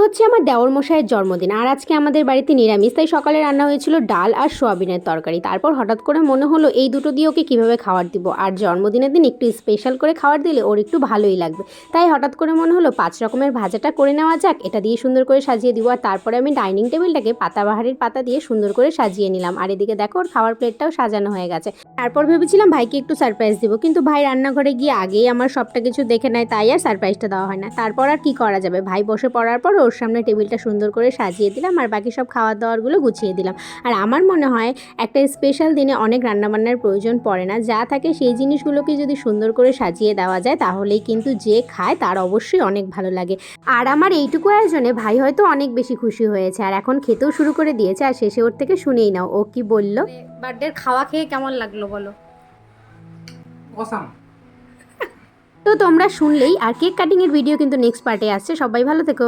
হচ্ছে আমার দেওর মশাইয়ের জন্মদিন, আর আজকে আমাদের বাড়িতে নিরামিষ, তাই সকালে রান্না হয়েছিল ডাল আর সোয়াবিনের তরকারি। তারপর হঠাৎ করে মনে হলো এই দুটো দিয়ে ওকে কীভাবে খাবার দিব, আর জন্মদিনের দিন একটু স্পেশাল করে খাবার দিলে ওর একটু ভালোই লাগবে। তাই হঠাৎ করে মনে হলো 5 রকমের ভাজাটা করে নেওয়া যাক, এটা দিয়ে সুন্দর করে সাজিয়ে দিব। আর তারপরে আমি ডাইনিং টেবিলটাকে পাতাবাহারের পাতা দিয়ে সুন্দর করে সাজিয়ে নিলাম। আর এদিকে দেখো ওর খাওয়ার প্লেটটাও সাজানো হয়ে গেছে। তারপর ভেবেছিলাম ভাইকে একটু সারপ্রাইজ দিব, কিন্তু ভাই রান্নাঘরে গিয়ে আগেই আমার সবটা কিছু দেখে নেয়, তাই আর সারপ্রাইজটা দেওয়া হয় না। তারপর আর কি করা যাবে, ভাই বসে পড়ার পর ওর সামনে টেবিলটা সুন্দর করে সাজিয়ে দিলাম আর বাকি সব খাওয়ার দাওয়ারগুলো গুছিয়ে দিলাম। আর আমার মনে হয় একটা স্পেশাল দিনে অনেক রান্নাবান্নার প্রয়োজন পড়ে না, যা থাকে সেই জিনিসগুলোকে যদি সুন্দর করে সাজিয়ে দেওয়া যায় তাহলেই কিন্তু যে খায় তার অবশ্যই অনেক ভালো লাগে। আর আমার এইটুকু আয়োজনে ভাই হয়তো অনেক বেশি খুশি হয়েছে, আর এখন খেতেও শুরু করে দিয়েছে। আর শেষে ওর থেকে শুনেই নাও ও কি বলল। বার্থডের খাওয়া খেয়ে কেমন লাগলো বলো? অসাম। তো তোমরা শুনলেই, আর কেক কাটিংয়ের ভিডিও কিন্তু নেক্সট পার্টে আসছে। সবাই ভালো থেকো।